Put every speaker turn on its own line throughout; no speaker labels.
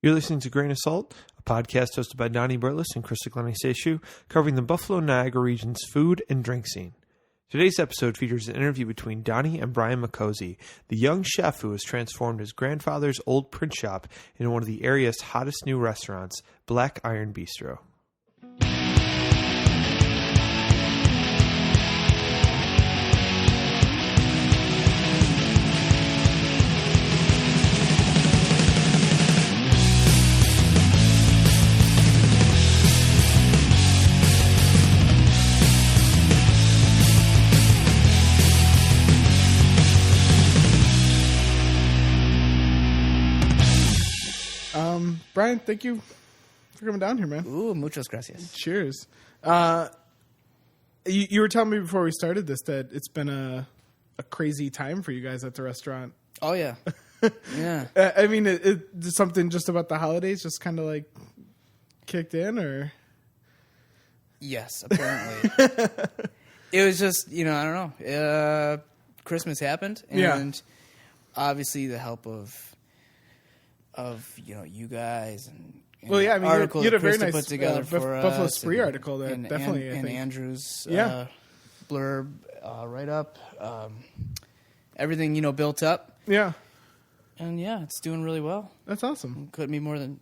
You're listening to Grain of Salt, a podcast hosted by Donnie Burles and Chris Glenniseshu, covering the Buffalo Niagara region's food and drink scene. Today's episode features an interview between Donnie and Bryan Meccozi, the young chef who has transformed his grandfather's old print shop into one of the area's hottest new restaurants, Black Iron Bystro.
Bryan, thank you for coming down here, man.
Ooh, muchas gracias.
Cheers. You were telling me before we started this that it's been a crazy time for you guys at the restaurant.
Oh, yeah. Yeah.
I mean, it's something just about the holidays just kind of like kicked in, or?
Yes, apparently. It was just, I don't know. Christmas happened, and obviously the help of you guys and
well, yeah, I mean,
article
you had a very
Krista
nice
put together for
Buffalo
us,
Spree article that
and
definitely
and
I think.
Andrew's
Yeah.
blurb write up, everything built up,
Yeah,
and yeah, it's doing really well.
that's awesome.
Couldn't be more than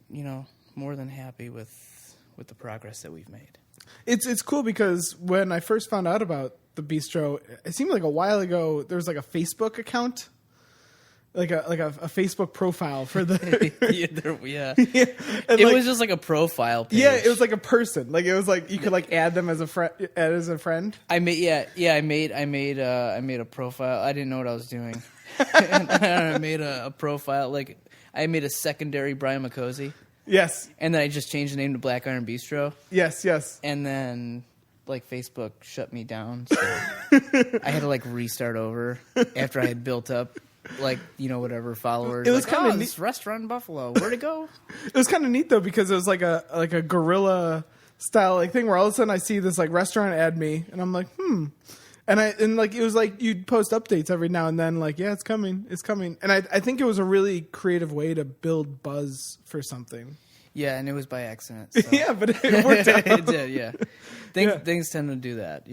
happy with the progress that we've made.
It's cool because when I first found out about the bistro, it seemed like a while ago there was like a Facebook account. Like a Facebook profile for the
yeah.
And
It was just like a profile page.
Yeah, it was like a person. Like it was like you could like add them as a friend.
I made a profile. I didn't know what I was doing. And I made a profile. Like I made a secondary Bryan Mecozzi.
Yes.
And then I just changed the name to Black Iron Bystro.
Yes.
And then like Facebook shut me down, so I had to like restart over after I had built up whatever followers.
It was
like,
kind of
this restaurant in Buffalo. Where'd it go?
It was kind of neat though because it was like a guerrilla style like thing where all of a sudden I see this like restaurant add me and I'm like and like it was like you'd post updates every now and then like it's coming and I think it was a really creative way to build buzz for something.
Yeah, and it was by accident. So.
Yeah, but it worked out.
It did. Yeah, things tend to do that.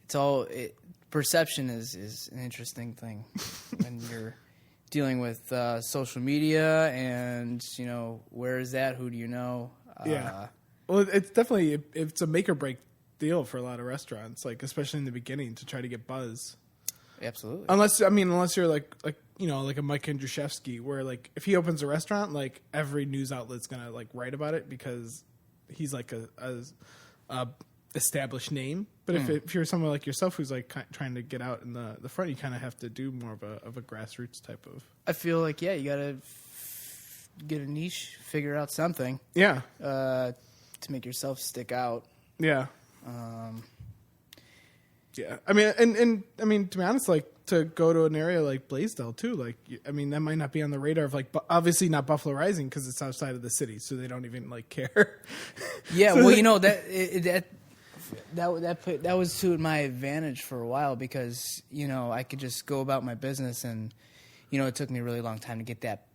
It's all. Perception is an interesting thing when you're dealing with social media and, where is that? Who do you know?
Well, it's definitely, it's a make or break deal for a lot of restaurants, like especially in the beginning to try to get buzz.
Absolutely.
Unless you're like a Mike Andruszewski where like if he opens a restaurant, like every news outlet's going to like write about it because he's like a established name. But if you're someone like yourself who's like trying to get out in the front, you kind of have to do more of a grassroots type of.
I feel like you got to get a niche, figure out something.
Yeah.
To make yourself stick out.
Yeah. Yeah. I mean, and I mean to be honest, like to go to an area like Blaisdell too, like I mean that might not be on the radar of like obviously not Buffalo Rising because it's outside of the city, so they don't even like care.
Yeah. So well, that was to my advantage for a while because, I could just go about my business and, it took me a really long time to get that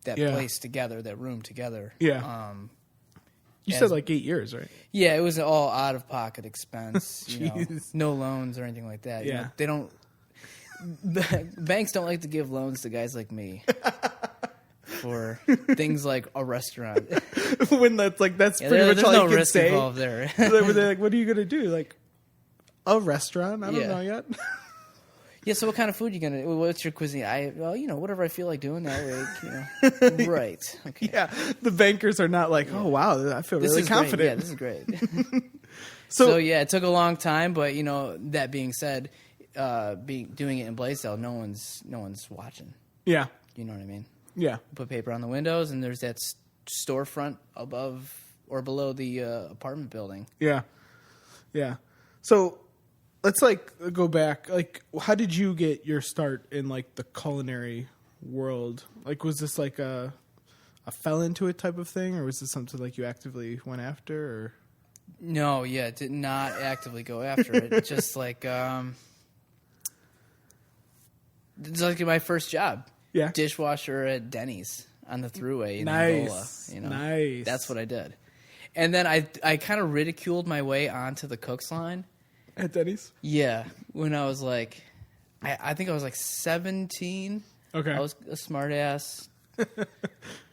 place together, that room together.
Yeah. You said like 8 years, right?
Yeah, it was all out of pocket expense,
Jeez.
No loans or anything like that.
Yeah.
They don't, banks don't like to give loans to guys like me. For things like a restaurant,
when that's pretty much
there's
all
no
you can
risk
say.
Involved there.
They're like, "What are you gonna do?" Like a restaurant? I don't know yet.
Yeah. So, what kind of food you gonna? What's your cuisine? Whatever I feel like doing that week. Right. Okay.
Yeah. The bankers are not like, "Oh wow, I feel really confident."
Great. Yeah, this is great. So yeah, it took a long time, but that being said, doing it in Blaisdell, no one's watching.
Yeah.
You know what I mean?
Yeah.
Put paper on the windows, and there's that storefront above or below the apartment building.
Yeah. Yeah. So let's like go back. Like, how did you get your start in like the culinary world? Like, was this like a fell into it type of thing, or was this something like you actively went after? Or
no, did not actively go after it. Just like it's like my first job.
Yeah.
Dishwasher at Denny's. on the thruway in
Nice.
Angola.
Nice.
That's what I did. And then I kind of ridiculed my way onto the Cook's line.
At Denny's?
Yeah, when I was like, I think I was like 17.
Okay.
I was a smart ass,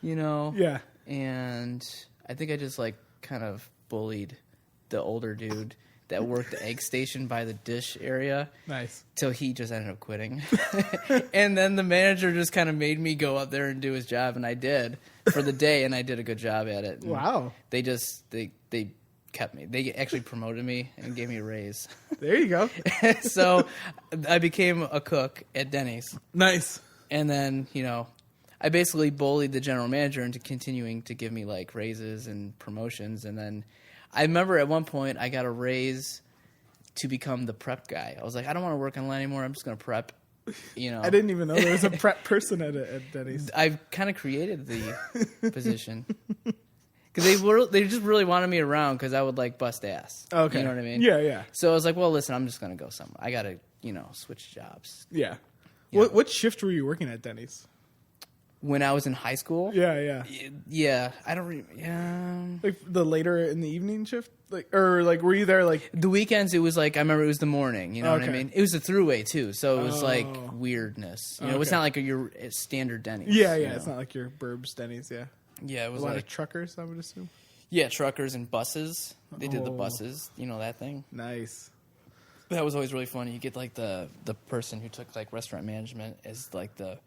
Yeah.
And I think I just like kind of bullied the older dude that worked the egg station by the dish area.
Nice.
Till he just ended up quitting. And then the manager just kind of made me go up there and do his job, and I did for the day, and I did a good job at it. And
wow.
They kept me. They actually promoted me and gave me a raise.
There you go.
So I became a cook at Denny's.
Nice.
And then, I basically bullied the general manager into continuing to give me like raises and promotions. And then I remember at one point I got a raise to become the prep guy. I was like, I don't want to work on line anymore. I'm just going to prep.
I didn't even know there was a prep person at Denny's.
I kind of created the position because they just really wanted me around because I would like bust ass.
Okay.
You know what I mean?
Yeah.
So I was like, well, listen, I'm just going to go somewhere. I got to, switch jobs.
Yeah.
Yeah.
What shift were you working at Denny's?
When I was in high school?
Yeah.
Yeah. I don't yeah.
Like the later in the evening shift? Were you there like...
The weekends, it was like, I remember it was the morning, you know what I
Okay.
mean? It was a throughway, too, so it was like weirdness. It's
Okay.
not like your standard Denny's.
Yeah.
you know?
It's not like your Burbs Denny's, yeah.
Yeah, it was
A lot
like,
of truckers, I would assume.
yeah, truckers and buses. They did the
Oh.
buses, that thing.
Nice.
That was always really funny. You get like the person who took like restaurant management as like the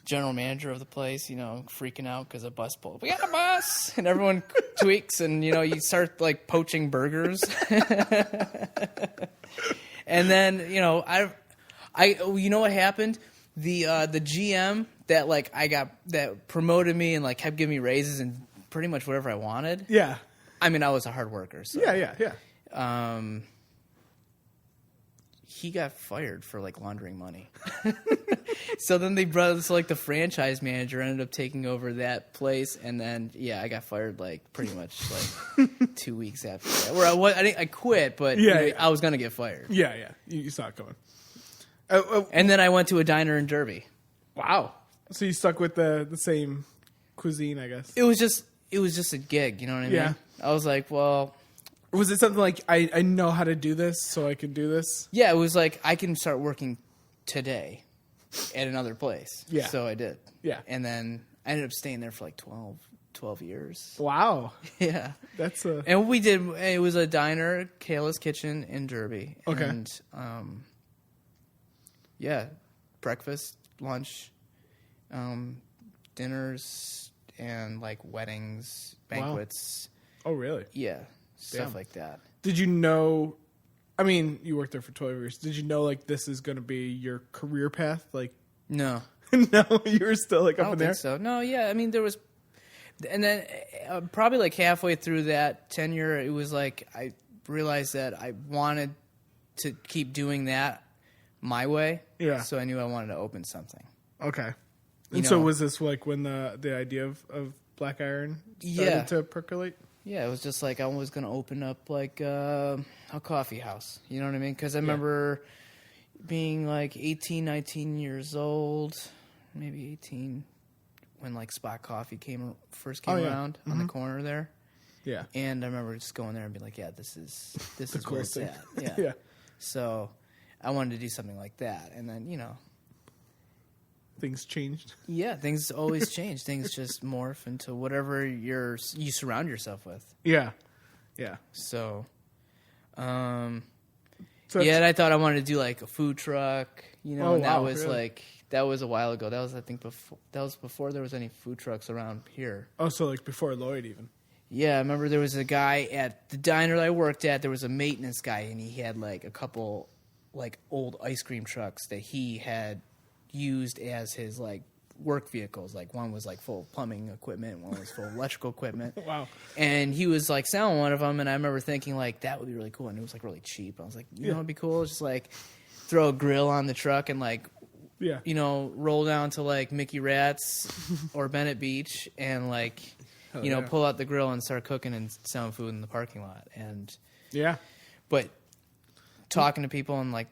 general manager of the place, freaking out because a bus pulled. We got a bus, and everyone tweaks, and you start like poaching burgers. And then I what happened? The GM that like that promoted me and like kept giving me raises and pretty much whatever I wanted.
Yeah.
I mean, I was a hard worker. So.
Yeah.
He got fired for like laundering money. So then they brought us like the franchise manager ended up taking over that place, and then I got fired like pretty much like 2 weeks after that. Where I quit, but I was gonna get fired.
Yeah. You saw it coming.
And then I went to a diner in Derby.
Wow. So you stuck with the same cuisine, I guess.
It was just a gig, you know what I mean?
Yeah.
I was like, well.
Was it something like, I know how to do this, so I can do this?
Yeah, it was like, I can start working today at another place.
Yeah.
So I did.
Yeah.
And then I ended up staying there for like 12 years.
Wow.
Yeah.
That's a...
And it was a diner, Kayla's Kitchen in Derby.
Okay.
And, breakfast, lunch, dinners, and like weddings, banquets.
Oh, really?
Yeah. Stuff
Damn.
like that.
Did you know... I mean, you worked there for 12 years. Did you know, like, this is going to be your career path? Like...
No.
No, you were still, like,
I
up
don't
in there?
think so. No, yeah. I mean, there was... And then probably like halfway through that tenure, it was like I realized that I wanted to keep doing that my way.
Yeah.
So I knew I wanted to open something.
Okay. And so was this, like, when the idea of Black Iron started to percolate?
Yeah, it was just like I was going to open up like a coffee house. You know what I mean? Because I remember being like 18, 19 years old, maybe 18, when like Spot Coffee first came around on the corner there.
Yeah.
And I remember just going there and being like, yeah, this is where it's at. Yeah.
Yeah.
So I wanted to do something like that. And then,
Things changed.
yeah, things always change. Things just morph into whatever you surround yourself with.
Yeah. Yeah.
So,
So
and I thought I wanted to do like a food truck, and that was
really?
like, that was a while ago. That was, I think, before there was any food trucks around here.
Oh, so like before Lloyd even.
Yeah, I remember there was a guy at the diner that I worked at. There was a maintenance guy, and he had like a couple like old ice cream trucks that he had used as his like work vehicles. Like one was like full of plumbing equipment, one was full of electrical equipment.
Wow.
And he was like selling one of them, and I remember thinking like that would be really cool, and it was like really cheap. I was like, you know, it'd be cool, just like throw a grill on the truck and like, roll down to like Mickey Rat's or Bennett Beach and like, pull out the grill and start cooking and selling food in the parking lot. And
yeah,
but talking to people and like,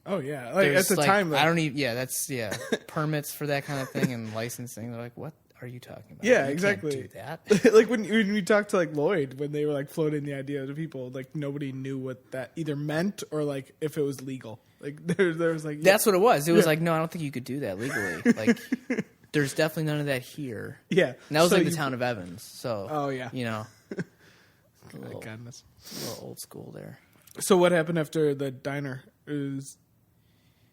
Oh yeah, like
There's,
at the time,
I don't even. Yeah, that's permits for that kind of thing and licensing. They're like, what are you talking about?
Yeah,
You
exactly.
can't do that.
Like when we talked to like Lloyd, when they were like floating the idea to people, like nobody knew what that either meant or like if it was legal. Like there was like
That's what it was. It was like, no, I don't think you could do that legally. Like, there's definitely none of that here.
Yeah,
And that was
So
like the town of Evans. So,
Oh yeah,
you know, a
my
little,
goodness.
a little old school there.
So what happened after the diner?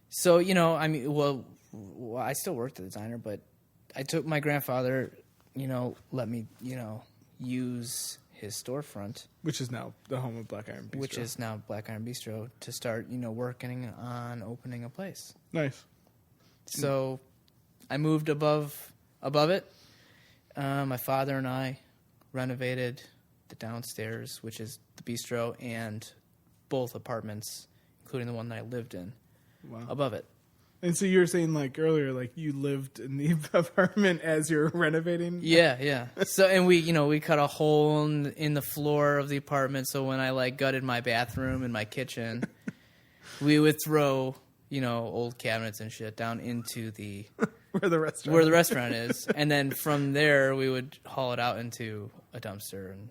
So, you know, I mean, well, I still worked at the diner, but I took my grandfather, you know, let me, you know, use his storefront,
Which is now the home of Black Iron Bystro.
which is now Black Iron Bystro, to start, you know, working on opening a place.
nice.
So I moved above it. My father and I renovated the downstairs, which is the bistro, and both apartments, including the one that I lived in,
Wow.
above it.
And so you were saying like earlier, like you lived in the apartment as you're renovating.
Yeah. So, and we cut a hole in the floor of the apartment. So when I like gutted my bathroom and my kitchen, we would throw, you know, old cabinets and shit down into the
where the restaurant
is, and then from there we would haul it out into a dumpster and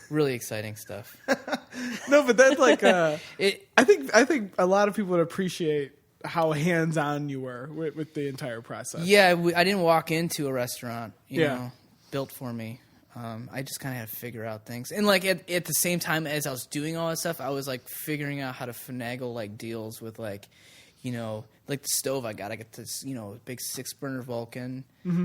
really exciting stuff.
No, but that's like
It
I think a lot of people would appreciate how hands-on you were with the entire process.
Yeah, I didn't walk into a restaurant, you
Yeah.
know, built for me. I just kind of had to figure out things. And, like, at the same time as I was doing all that stuff, I was, like, figuring out how to finagle, like, deals with, like, you know, like the stove I got this, you know, big 6-burner Vulcan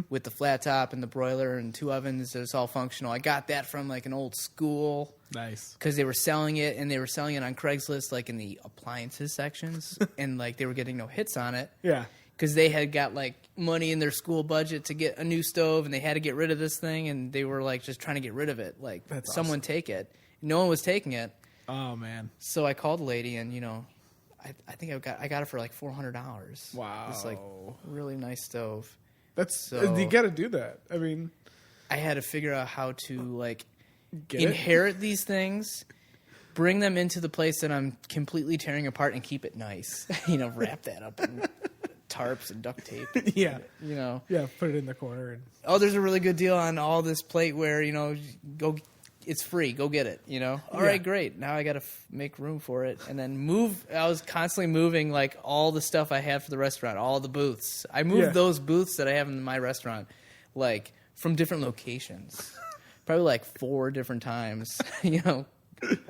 with the flat top and the broiler and 2 ovens. It's all functional. I got that from, like, an old school.
Nice.
Because they were selling it, and they were selling it on Craigslist, like, in the appliances sections. And, like, they were getting no hits on it.
Yeah.
Because they had got, like, money in their school budget to get a new stove, and they had to get rid of this thing, and they were, like, just trying to get rid of it. Like,
That's
someone take it. No one was taking it.
Oh man.
So I called the lady, and, you know, I think I got it for, like, $400.
Wow.
It's, like, really nice stove.
That's
So-
you got to do that. I mean,
I had to figure out how to, like,
get it?
inherit these things, bring them into the place that I'm completely tearing apart, and keep it nice. You know, wrap that up in tarps and duct tape.
Yeah.
You know.
Yeah, put it in the corner. And
Oh, there's a really good deal on all this plateware, you know, it's free, go get it, you know. All right, great. Now I got to make room for it and then move. I was constantly moving, like, all the stuff I had for the restaurant, all the booths. I moved those booths that I have in my restaurant, like, from different locations. Probably, like, 4 different times, you know.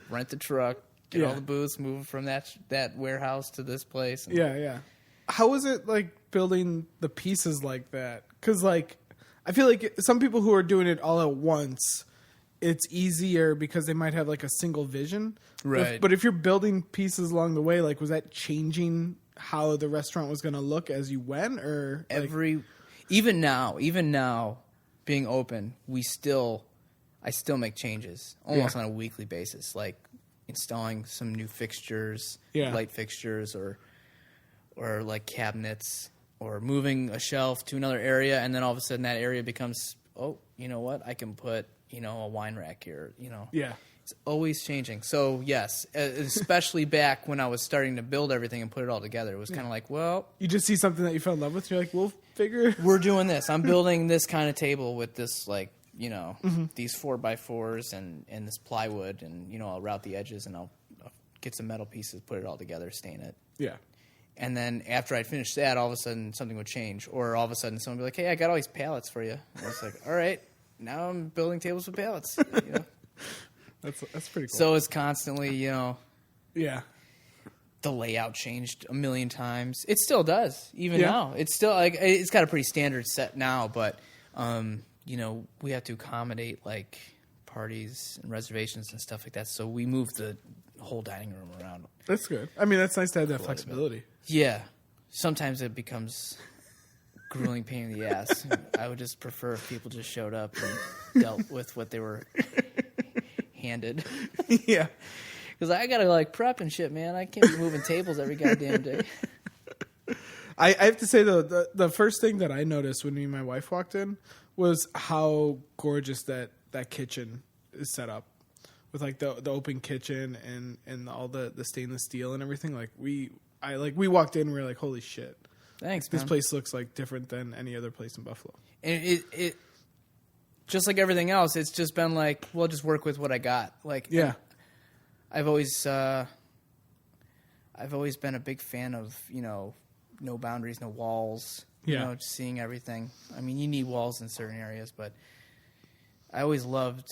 Rent a truck, get all the booths, move from that warehouse to this place.
yeah. How was it like building the pieces like that? Because like I feel like some people who are doing it all at once, it's easier because they might have like a single vision.
Right.
But if you're building pieces along the way, like was that changing how the restaurant was going to look as you went, or like,
even now being open, I still make changes almost on a weekly basis, like installing some new fixtures, light fixtures, or like cabinets, or moving a shelf to another area, and then all of a sudden that area becomes, oh, you know what, I can put, you know, a wine rack here, you know.
Yeah.
It's always changing. So, yes, especially back when I was starting to build everything and put it all together, it was kind of like, well,
you just see something that you fell in love with, you're like, we'll figure.
we're doing this. I'm building this kind of table with this, like, you know, these 4x4s and this plywood, and, you know, I'll route the edges and I'll get some metal pieces, put it all together, stain it.
Yeah.
And then after I'd finish that, all of a sudden something would change. Or all of a sudden someone would be like, hey, I got all these pallets for you. And I was like, all right, now I'm building tables with pallets. You know?
That's pretty cool.
So it's constantly, you know,
yeah.
the layout changed a million times. It still does, even now. It's still, like, it's got a pretty standard set now, but, you know, we have to accommodate, like, parties and reservations and stuff like that. So we moved the whole dining room around.
That's good. I mean, that's nice to have that flexibility.
Yeah. Sometimes it becomes grueling pain in the ass. I would just prefer if people just showed up and dealt with what they were handed.
Yeah.
Because I got to, like, prep and shit, man. I can't be moving tables every goddamn day.
I have to say, though, the first thing that I noticed when me and my wife walked in was how gorgeous that kitchen is set up. With, like, the open kitchen and all the stainless steel and everything. Like, we walked in and we were like, holy shit.
Thanks,
This
man.
place looks like different than any other place in Buffalo.
And it just like everything else, it's just been like, well, just work with what I got. Like,
Yeah.
I've always been a big fan of, no boundaries, no walls.
Yeah.
Just seeing everything. I mean, you need walls in certain areas, but I always loved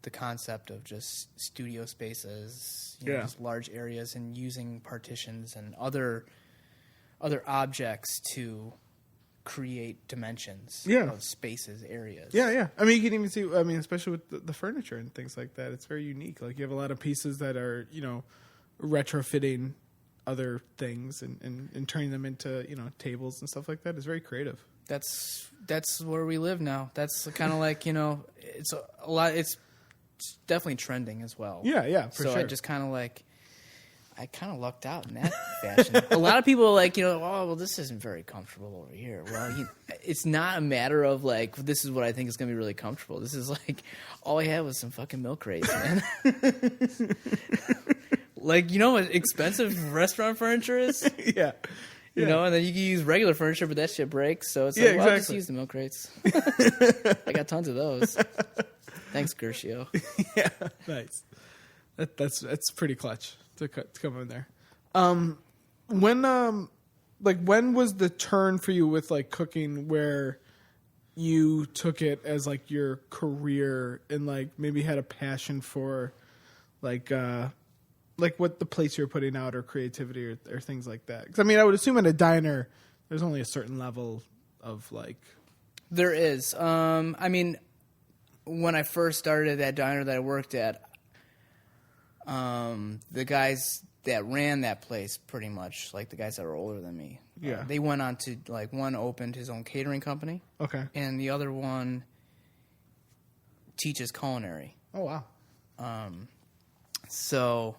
the concept of just studio spaces, just large areas, and using partitions and other objects to create dimensions of spaces, areas.
Yeah. I mean, you can even see, especially with the furniture and things like that, it's very unique. Like, you have a lot of pieces that are, retrofitting other things and turning them into, tables and stuff like that. It's very creative.
That's where we live now. That's kind of like, it's a lot, it's definitely trending as well.
Yeah, for
so
sure.
I just kind of lucked out in that fashion. A lot of people are like, oh, well, this isn't very comfortable over here. Well, it's not a matter of like, this is what I think is going to be really comfortable. This is like, all I had was some fucking milk crates, man. Like, what expensive restaurant furniture is?
Yeah.
And then you can use regular furniture, but that shit breaks. So it's like, well, I'll just use the milk crates. I got tons of those. Thanks, Gershio.
Yeah, nice. That's pretty clutch to come in there. When was the turn for you with like cooking where you took it as like your career and like maybe had a passion for like what the plates you're putting out or creativity or things like that? Because I would assume in a diner there's only a certain level of like.
There is. When I first started at that diner that I worked at, the guys that ran that place, pretty much, like the guys that are older than me, they went on to, like, one opened his own catering company.
Okay.
And the other one teaches culinary.
Oh, wow.
So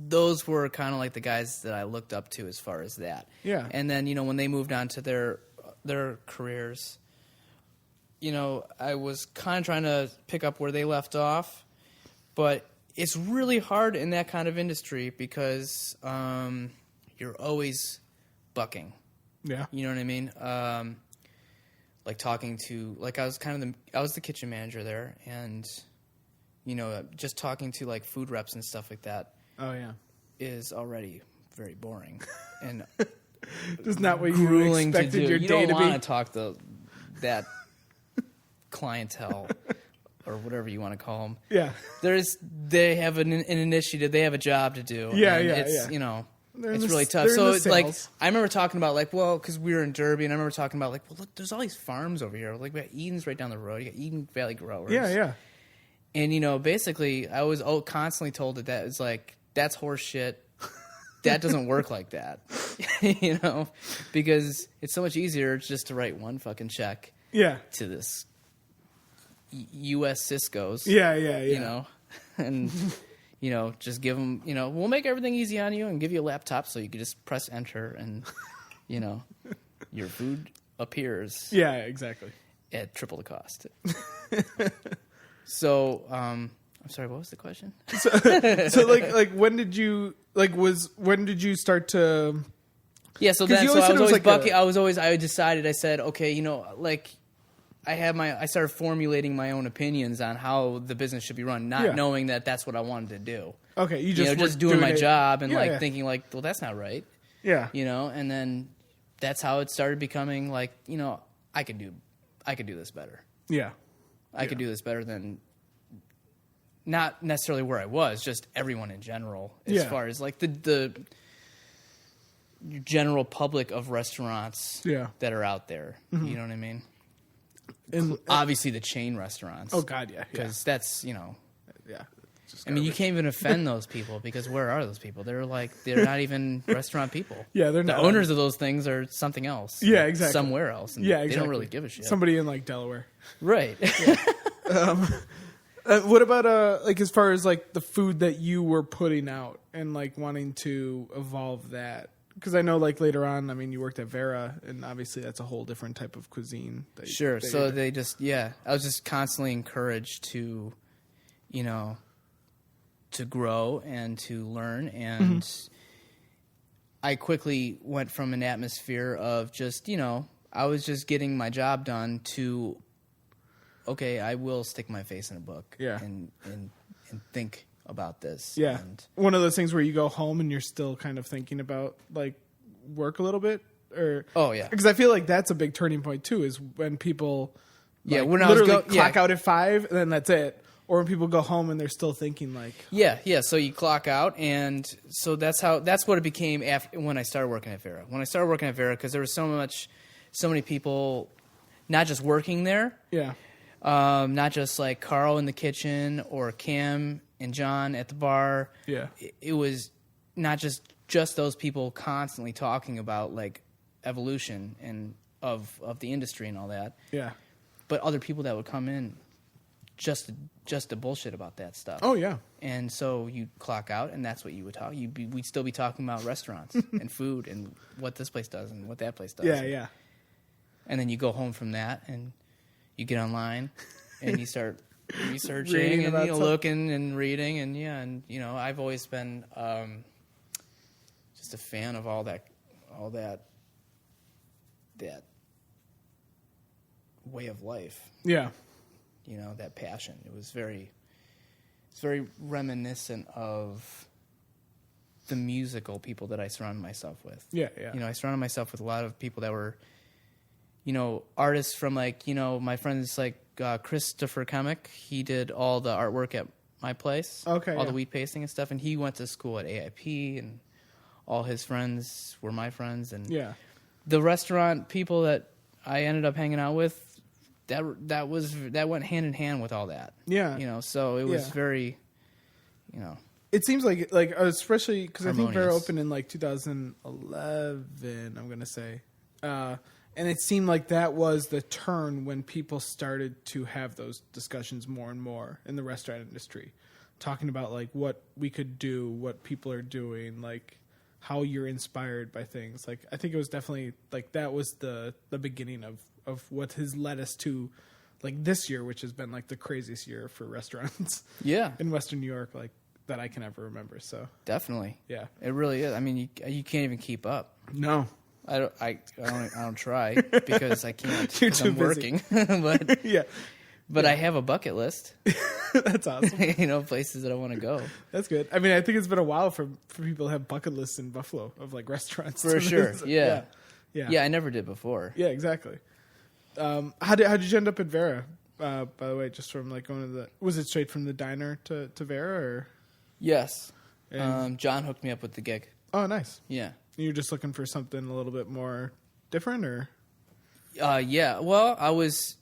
those were kind of like the guys that I looked up to as far as that.
Yeah.
And then, when they moved on to their careers, I was kind of trying to pick up where they left off, but it's really hard in that kind of industry because you're always bucking.
Yeah.
You know what I mean? Like talking to, like I was the kitchen manager there, and just talking to like food reps and stuff like that.
Oh yeah.
Is already very boring and
just not what you
grueling
expected
to do.
your
You
day
don't
to be.
want to talk to that clientele or whatever you want to call them.
Yeah.
They have an initiative. They have a job to do.
Yeah,
and
yeah,
it's,
yeah.
It's really tough.
they're in
So
the
it's like,
sales.
I remember talking about like, well, because we were in Derby, and I remember talking about like, well, look, there's all these farms over here. Like, we got Eden's right down the road. You got Eden Valley Growers.
Yeah.
And, basically, I was constantly told that it's like, that's horse shit. That doesn't work like that. Because it's so much easier just to write one fucking check
Yeah.
to this U.S. Cisco's.
Yeah.
And, just give them, we'll make everything easy on you and give you a laptop so you can just press enter and, your food appears.
Yeah, exactly.
At triple the cost. So, I'm sorry, what was the question?
So like when did you start to?
Yeah, so
'Cause
then
you
so
always
I
said
was
it was
always
like
I decided, I said, okay, like I started formulating my own opinions on how the business should be run, not knowing that that's what I wanted to do.
Okay, you just
just doing my job and
Yeah.
thinking like, well, that's not right.
Yeah.
And then that's how it started becoming like, I could do this better.
Yeah.
I could do this better than not necessarily where I was, just everyone in general, as far as like the general public of restaurants that are out there.
Mm-hmm.
You know what I mean?
And
Obviously the chain restaurants.
oh god, yeah.
Because that's,
Yeah.
I mean, you can't even offend those people because where are those people? They're not even restaurant people.
Yeah, they're
the
not.
owners of those things are something else.
Yeah, exactly.
Somewhere else. And
Yeah,
They
exactly.
don't really give a shit.
Somebody in like Delaware.
Right.
What about like as far as like the food that you were putting out and like wanting to evolve that? Because I know like later on, I mean, you worked at Vera, and obviously that's a whole different type of cuisine.
Sure. So they just, I was just constantly encouraged to, to grow and to learn. And I quickly went from an atmosphere of just, I was just getting my job done to, okay, I will stick my face in a book and think about this.
Yeah.
And
one of those things where you go home and you're still kind of thinking about like work a little bit, or because I feel like that's a big turning point too, is when people when literally clock out at 5 and then that's it. Or when people go home and they're still thinking like...
Yeah. So you clock out, and so that's what it became when I started working at Vera. When I started working at Vera, because there was so many people not just working there.
Yeah.
Not just like Carl in the kitchen or Cam and John at the bar.
Yeah.
It was not just those people constantly talking about like evolution and of the industry and all that.
Yeah.
But other people that would come in just to bullshit about that stuff.
Oh yeah.
And so you clock out, and that's what you would talk. We'd still be talking about restaurants and food and what this place does and what that place does.
Yeah.
And then you go home from that, and you get online, and you start researching and looking and reading, and I've always been just a fan of all that way of life.
Yeah.
That passion. It's very reminiscent of the musical people that I surrounded myself with.
Yeah.
I surrounded myself with a lot of people that were, artists from like, my friends like Christopher Kemick. He did all the artwork at my place.
Okay.
All the wheat pasting and stuff. And he went to school at AIP, and all his friends were my friends. And the restaurant people that I ended up hanging out with, that went hand in hand with all that.
Yeah.
So it was very,
It seems like especially because I think Vera
harmonious.
opened in like 2011, I'm going to say. And it seemed like that was the turn when people started to have those discussions more and more in the restaurant industry, talking about like what we could do, what people are doing, like how you're inspired by things. Like I think it was definitely like that was the beginning of what has led us to like this year, which has been like the craziest year for restaurants in Western New York, like that I can ever remember. So
definitely.
Yeah.
It really is. I mean, you can't even keep up.
No.
I don't try because I can't.
You're
'cause
too
I'm
busy.
working. but
But
I have a bucket list.
That's awesome.
Places that I want to go.
That's good. I mean, I think it's been a while for people to have bucket lists in Buffalo of like restaurants.
For sure. Yeah.
Yeah.
I never did before.
Yeah, exactly. How did you end up at Vera? By the way, just from like going to was it straight from the diner to Vera or?
Yes.
And-
John hooked me up with the gig.
Oh, nice.
Yeah.
You're just looking for something a little bit more different, or?
Yeah. Well, I was,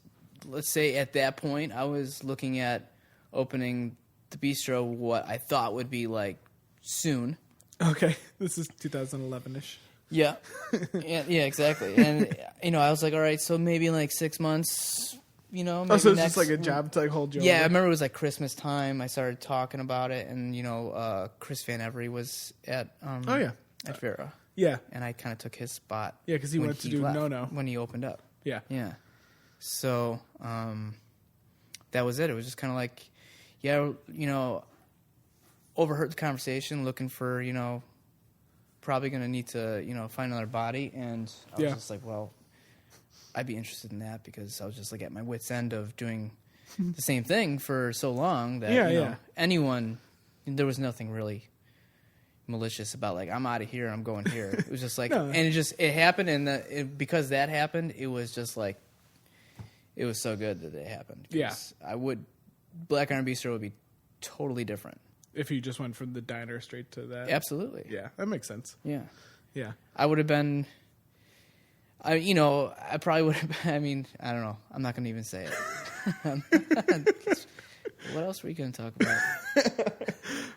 let's say at that point, I was looking at opening the bistro, what I thought would be like soon.
Okay, this is 2011-ish.
Yeah. yeah, exactly. And, I was like, all right, so maybe in like 6 months, maybe
So it's just like a job to like hold you
Yeah,
over?
I remember it was like Christmas time. I started talking about it, and, Chris Van Every was at at Vera.
Yeah.
And I kind of took his spot.
Yeah, because he
when
went to do
left,
No.
when he opened up.
Yeah.
Yeah. So that was it. It was just kind of like, overheard the conversation, looking for, probably going to need to, find another body. And I was just like, well, I'd be interested in that because I was just like at my wit's end of doing the same thing for so long that, anyone, there was nothing really malicious about like, I'm out of here, I'm going here. It was just like, and it happened. And because that happened, it was just like, it was so good that it happened.
Yeah.
Black Iron Bystro would be totally different.
If you just went from the diner straight to that.
Absolutely.
Yeah, that makes sense.
Yeah.
Yeah.
I would have been, I probably would have been, I mean, I don't know. I'm not going to even say it. What else were you going to talk about?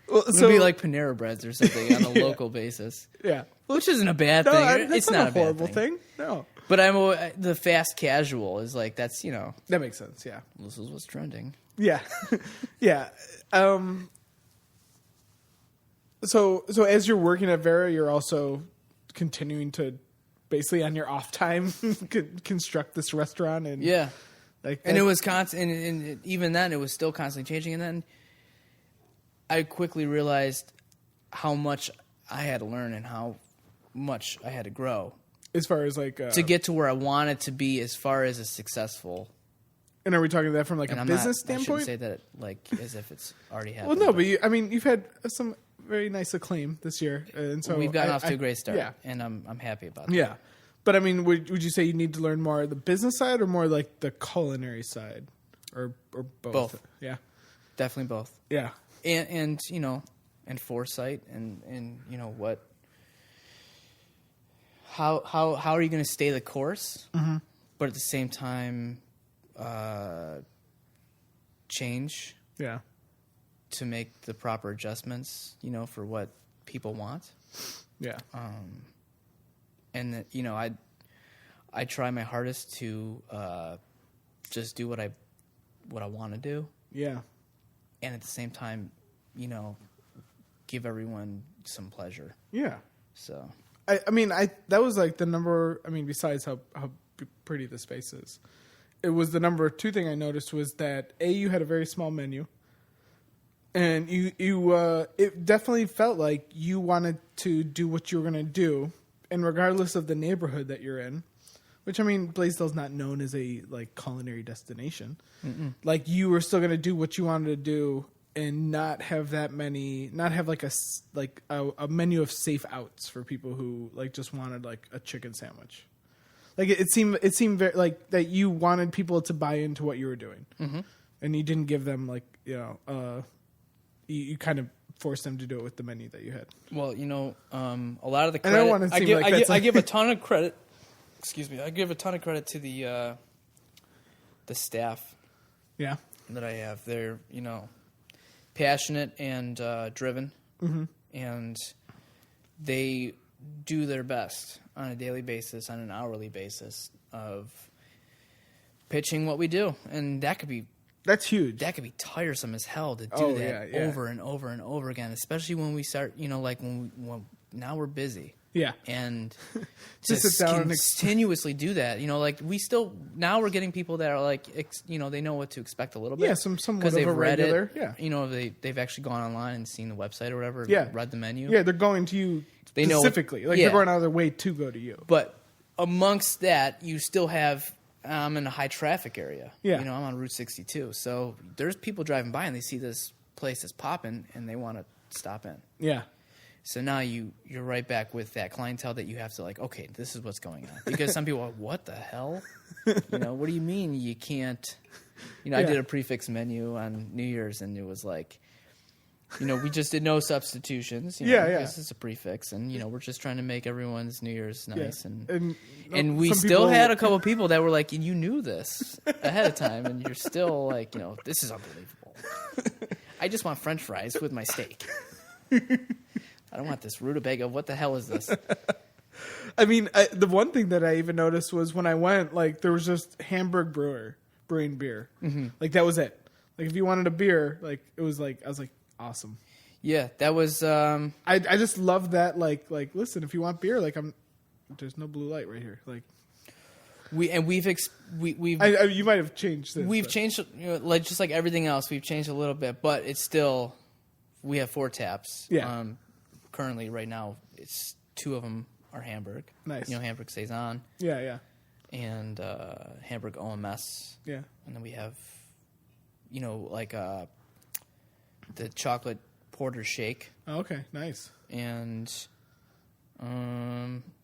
Well,
it would be like Panera Breads or something on a local basis.
Yeah.
Which isn't a bad
No,
thing.
that's
It's
not a
bad
horrible thing. No.
But the fast casual is like, that's,
That makes sense, yeah.
this is what's trending.
Yeah. Yeah. So as you're working at Vera, you're also continuing to basically on your off time construct this restaurant and
And it was constant, and even then, it was still constantly changing. And then I quickly realized how much I had to learn and how much I had to grow
as far as like
to get to where I wanted to be as far as a successful.
And are we talking that from like a business standpoint?
I shouldn't say that like as if it's already happened.
Well, no, but you've had some very nice acclaim this year, and so
we've gotten off to a great start. Yeah. And I'm happy about that.
Yeah, but I mean, would you say you need to learn more the business side or more like the culinary side, or both?
Both.
Yeah,
definitely both.
Yeah,
and you know, and foresight, and you know what. How are you going to stay the course, but at the same time change to make the proper adjustments, you know, for what people want.
Yeah.
And that, you know, I try my hardest to just do what I want to do.
Yeah.
And at the same time, you know, give everyone some pleasure.
Yeah.
So
I mean that was like the number. I mean, besides how pretty the space is, it was the number 2 thing I noticed was that you had a very small menu, and you it definitely felt like you wanted to do what you were going to do, and regardless of the neighborhood that you're in, which I mean, Blaisdell's not known as a like culinary destination. Like you were still going to do what you wanted to do. And not have that many, not have like a menu of safe outs for people who like just wanted like a chicken sandwich. Like it seemed very like that you wanted people to buy into what you were doing, and you didn't give them like you kind of forced them to do it with the menu that you had.
Well, you know, a lot of the credit,
and I don't want to seem
I give a ton of credit. Excuse me, I give a ton of credit to the staff.
Yeah,
that I have. They're passionate and driven, and they do their best on a daily basis, on an hourly basis of pitching what we do, and that's huge. That could be tiresome as hell to do that over and over and over again, especially when we start, like when now we're busy.
Yeah.
And just sit down continuously do that. Like now we're getting people that are like, they know what to expect a little bit.
Yeah, somewhat of a regular. Yeah.
They've actually gone online and seen the website or whatever.
Yeah.
Read the menu.
Yeah, they're going to you specifically. They're going out of their way to go to you.
But amongst that, you still have, I'm in a high traffic area.
Yeah.
I'm on Route 62. So there's people driving by and they see this place is popping and they want to stop in.
Yeah.
So now you're right back with that clientele that you have to like, okay, this is what's going on. Because some people are, what the hell? What do you mean you can't? I did a prefix menu on New Year's and it was like, we just did no substitutions. This is a prefix and, we're just trying to make everyone's New Year's nice. Yeah. And we still had a couple of people that were like, you knew this ahead of time and you're still like, this is unbelievable. I just want French fries with my steak. I don't want this rutabaga. What the hell is this?
I mean, the one thing that I even noticed was when I went, like, there was just Hamburg brewing beer. Mm-hmm. Like, that was it. Like, if you wanted a beer, like, it was like, I was like, awesome.
Yeah, that was...
I just love that, like, listen, if you want beer, like, there's no blue light right here. Like... you might have changed this.
We've changed, like, just like everything else, we've changed a little bit, but it's still... We have 4 taps.
Yeah.
Currently, right now, it's 2 of them are Hamburg.
Nice.
Hamburg Saison.
Yeah, yeah.
And Hamburg OMS.
Yeah.
And then we have, like the chocolate porter shake.
Oh, okay, nice.
And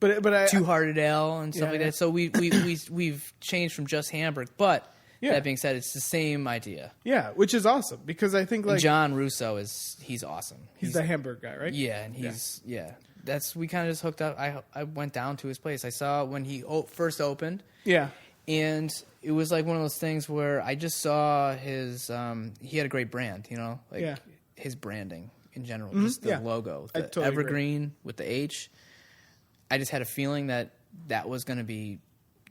but
Two-Hearted Ale and stuff like that. So we've changed from just Hamburg, but. Yeah. That being said, it's the same idea.
Yeah, which is awesome because I think
and John Russo he's awesome.
He's the Hamburg guy, right?
Yeah, and we kind of just hooked up. I went down to his place. I saw when he first opened.
Yeah,
and it was like one of those things where I just saw his. He had a great brand, his branding in general, just the logo, the totally evergreen with the H. I just had a feeling that was going to be.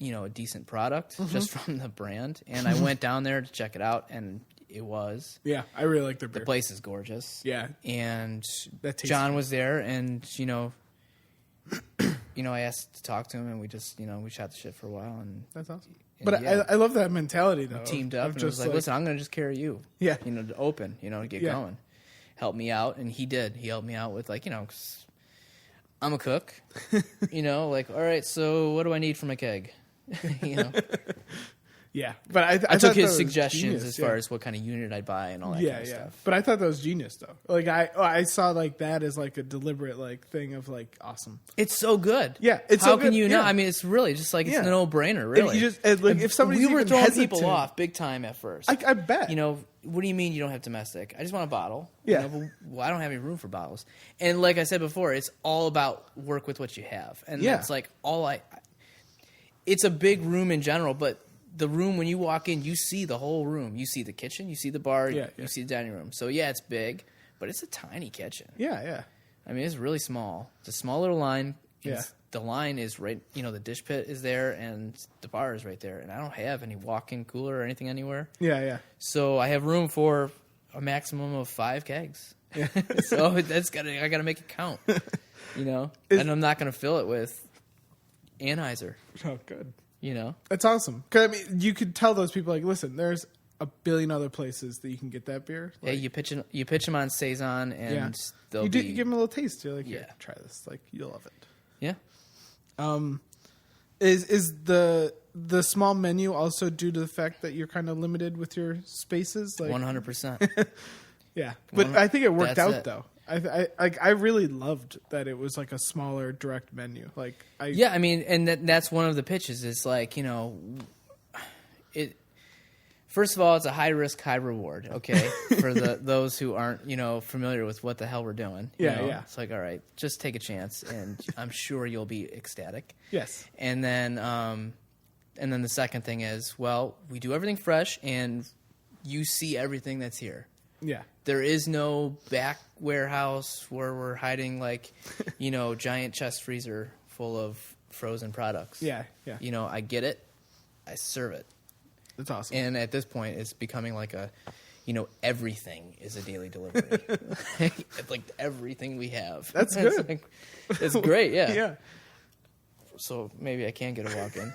A decent product just from the brand. And I went down there to check it out, and it was.
Yeah, I really like their beer.
The place is gorgeous.
Yeah.
And John was there, and, I asked to talk to him, and we just, we shot the shit for a while. And
that's awesome. But I love that mentality, though.
We teamed up, and it was like, listen, I'm going to just carry you.
Yeah.
To open, to get going. Help me out, and he did. He helped me out with, like, I'm a cook. Like, all right, so what do I need for my keg?
Yeah, but
I took his suggestions as far as what kind of unit I'd buy and all that kind of stuff.
But I thought that was genius, though. Like I saw like that as like a deliberate like thing of like awesome.
It's so good.
Yeah, it's
how
so
can
good.
you
Yeah.
not? I mean, it's really just like it's a no-brainer. Really,
if somebody's
we were
even
throwing
hesitant,
people off big time at first.
I bet.
What do you mean you don't have domestic? I just want a bottle.
Yeah.
Well, I don't have any room for bottles. And like I said before, it's all about work with what you have. And that's like it's a big room in general, but the room, when you walk in, you see the whole room. You see the kitchen, you see the bar, you see the dining room. So, yeah, it's big, but it's a tiny kitchen.
Yeah.
I mean, it's really small. It's a small little line.
Yeah.
The line is right, the dish pit is there, and the bar is right there. And I don't have any walk-in cooler or anything anywhere.
Yeah.
So I have room for a maximum of 5 kegs. Yeah. So I got to make it count, and I'm not going to fill it with Anheuser.
Oh, good. That's awesome. Because I mean, you could tell those people like, listen, there's a billion other places that you can get that beer. Like,
you pitch them on Saison, and
you give them a little taste. You're like,
yeah,
try this. Like, you'll love it.
Yeah.
Is the small menu also due to the fact that you're kind of limited with your spaces? Like
100%.
Yeah, but I think it worked out
it.
though. I really loved that it was like a smaller direct menu. Like
I mean, and that's one of the pitches. It's like it. First of all, it's a high risk, high reward. Okay, for those who aren't familiar with what the hell we're doing.
Yeah.
It's like, all right, just take a chance, and I'm sure you'll be ecstatic.
Yes.
And then the second thing is, well, we do everything fresh, and you see everything that's here.
Yeah.
There is no back warehouse where we're hiding giant chest freezer full of frozen products.
Yeah.
I get it. I serve it.
That's awesome.
And at this point, it's becoming like everything is a daily delivery. It's like everything we have.
That's good.
It's great, yeah.
Yeah.
So maybe I can get a walk-in.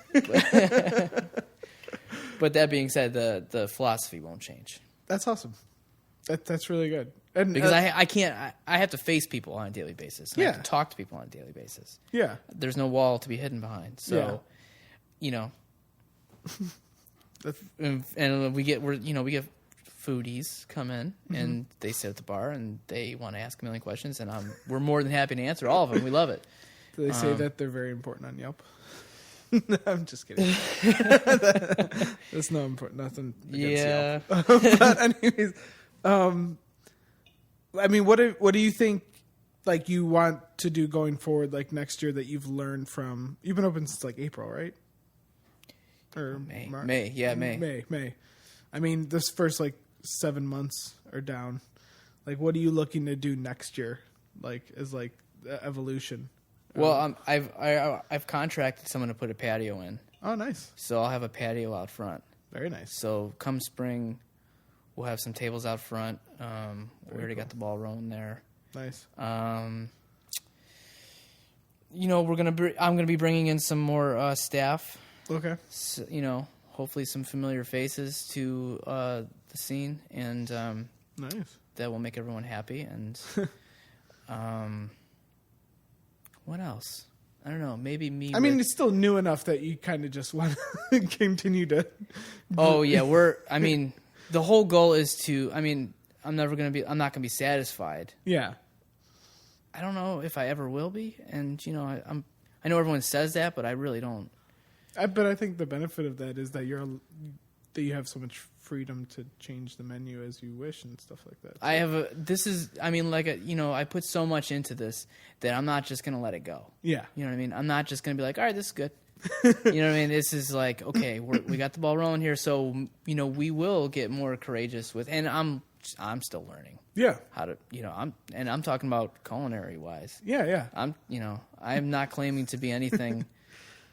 But that being said, the philosophy won't change.
That's awesome. That's really good. And
because I can't. I have to face people on a daily basis. I have to talk to people on a daily basis.
Yeah.
There's no wall to be hidden behind. So, and we get foodies come in and they sit at the bar and they want to ask a million questions, and we're more than happy to answer all of them. We love it.
Do they say that they're very important on Yelp? I'm just kidding. That's not important. Nothing against Yelp. But anyways, I mean, what do you think? Like, you want to do going forward, like next year, that you've learned from? You've been open since like April, right? Or
May.
March?
May.
I mean, this first like 7 months are down. Like, what are you looking to do next year? Like, as like the evolution.
Well, I've contracted someone to put a patio in.
Oh, nice.
So I'll have a patio out front.
Very nice.
So come spring, we'll have some tables out front. We already got the ball rolling there.
Nice.
I'm gonna be bringing in some more staff.
Okay.
So, hopefully some familiar faces to the scene, and
nice.
That will make everyone happy. And what else? I don't know. Maybe me.
I mean, it's still new enough that you kind of just want to continue to.
Oh yeah, I mean, the whole goal is to. I mean, I'm not gonna be satisfied.
Yeah.
I don't know if I ever will be, and I know everyone says that, but I really don't.
But I think the benefit of that is that you have so much freedom to change the menu as you wish and stuff like that. So.
I put so much into this that I'm not just going to let it go.
Yeah.
You know what I mean? I'm not just going to be like, all right, this is good. You know what I mean? This is like, okay, we got the ball rolling here. So, we will get more courageous and I'm still learning.
Yeah.
How to, I'm talking about culinary wise.
Yeah.
I'm not claiming to be anything.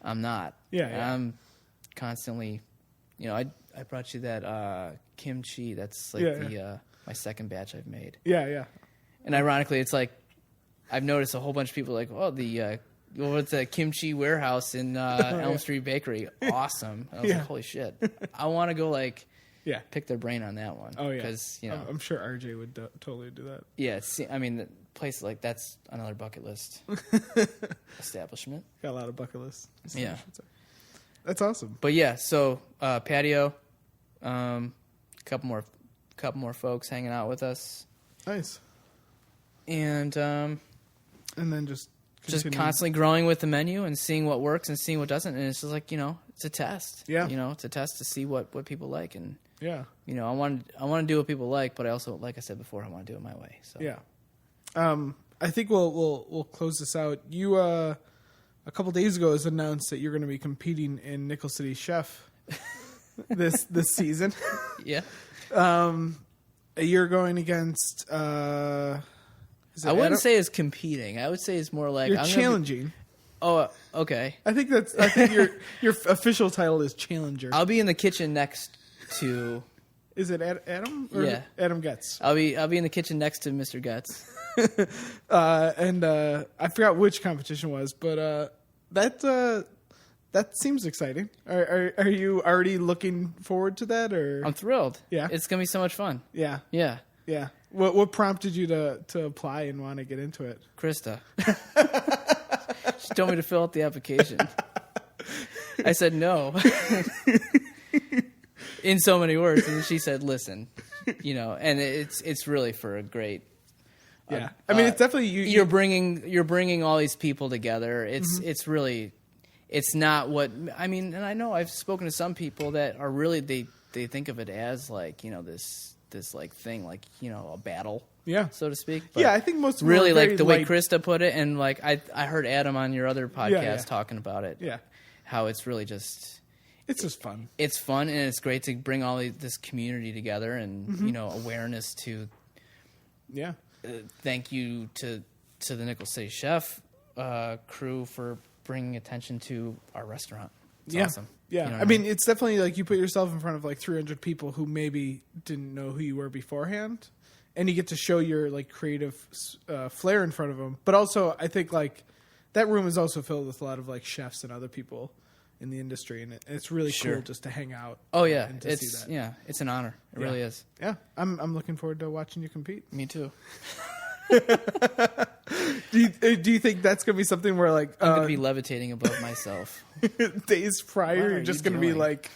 I'm not.
Yeah.
I'm constantly, I brought you that kimchi. That's like my second batch I've made.
Yeah.
And ironically, it's like I've noticed a whole bunch of people like, oh, it's a kimchi warehouse in Elm Street Bakery. Awesome. I was like, holy shit. I want to go pick their brain on that one.
Oh yeah,
because
I'm sure RJ would totally do that.
Yeah, I mean, the place like that's another bucket list establishment.
Got a lot of bucket lists.
Yeah,
that's awesome.
But yeah, so patio, couple more folks hanging out with us.
Nice.
And
then just
constantly growing with the menu and seeing what works and seeing what doesn't, and it's just like it's a test.
Yeah,
it's a test to see what people like, and
yeah,
I want to do what people like, but I also, like I said before, I want to do it my way. So
yeah, I think we'll close this out. You a couple days ago was announced that you're going to be competing in Nickel City Chef this season.
Yeah.
You're going against.
I wouldn't say it's competing. I would say it's more like
you're challenging.
Oh, okay.
I think your official title is challenger.
I'll be in the kitchen next to.
Is it Adam? Or
yeah,
Adam Getz.
I'll be in the kitchen next to Mr. Getz.
And I forgot which competition was, but that seems exciting. Are you already looking forward to that? Or
I'm thrilled.
Yeah,
it's gonna be so much fun.
Yeah,
yeah,
yeah. What prompted you to apply and want to get into it?
Krista. She told me to fill out the application. I said no. In so many words, and she said, "Listen, and it's really for a great."
Yeah, I mean, it's definitely
you're bringing all these people together. It's really, it's not what I mean. And I know I've spoken to some people that are really they think of it as like this like thing, like a battle, so to speak. But
yeah, I think most
really like the way Krista put it, and like I heard Adam on your other podcast talking about it.
Yeah,
how it's really just.
It's just fun.
It's fun, and it's great to bring all this community together, and awareness to.
Yeah.
Thank you to the Nickel City Chef crew for bringing attention to our restaurant. It's awesome.
Yeah, I mean, it's definitely like you put yourself in front of like 300 people who maybe didn't know who you were beforehand, and you get to show your like creative flair in front of them. But also, I think like that room is also filled with a lot of like chefs and other people in the industry, and it's really cool just to hang out.
Oh yeah,
and to see that.
It's an honor. It really is.
Yeah, I'm looking forward to watching you compete.
Me too.
Do you think that's gonna be something where like
I'm gonna be levitating above myself?
Days prior, you're just gonna be like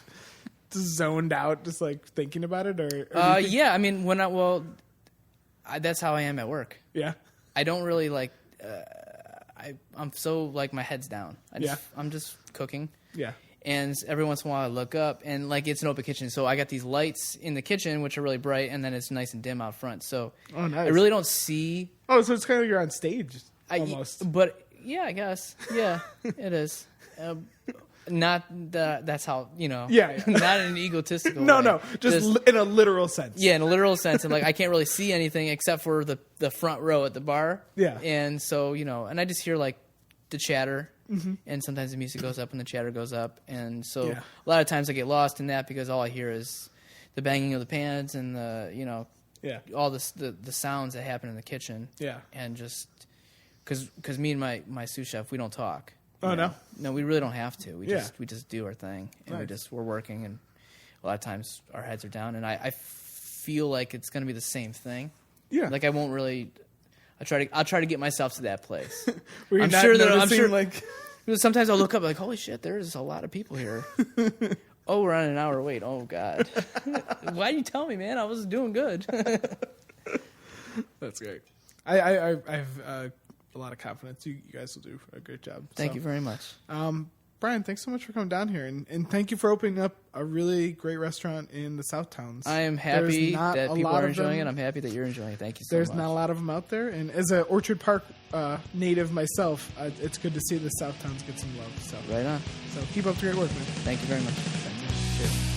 just zoned out, just like thinking about it, or
yeah. I mean, that's how I am at work.
Yeah,
I don't really like. I'm so like my head's down. I'm just cooking.
Yeah.
And every once in a while I look up, and like it's an open kitchen, so I got these lights in the kitchen which are really bright, and then it's nice and dim out front. So
nice.
I really don't see.
Oh, so it's kind of like you're on stage almost.
But yeah, I guess. Yeah, it is. Not that's how
Yeah.
Not in an egotistical.
No,
way.
no, just in a literal sense.
Yeah, in a literal sense, and like I can't really see anything except for the front row at the bar.
Yeah.
And so and I just hear like the chatter. Mm-hmm. And sometimes the music goes up and the chatter goes up, and so a lot of times I get lost in that because all I hear is the banging of the pans and the all the sounds that happen in the kitchen.
Yeah, and
just because me and my sous chef, we don't talk.
Oh no,
we really don't have to. We just do our thing, and we're working, and a lot of times our heads are down, and I feel like it's going to be the same thing.
Yeah,
like I won't really. I'll try to get myself to that place.
I'm sure like
sometimes I'll look up like, holy shit, there's a lot of people here. Oh, we're on an hour wait. Oh God. Why didn't you tell me, man? I was doing good.
That's great. I have a lot of confidence. You guys will do a great job.
Thank you very much.
Brian, thanks so much for coming down here, and thank you for opening up a really great restaurant in the South Towns.
I am happy that people are enjoying it. I'm happy that you're enjoying it. Thank you so much.
There's not a lot of them out there, and as an Orchard Park native myself, it's good to see the South Towns get some love. So
right on.
So keep up the great work, man.
Thank you very much.
Thank you. Cheers.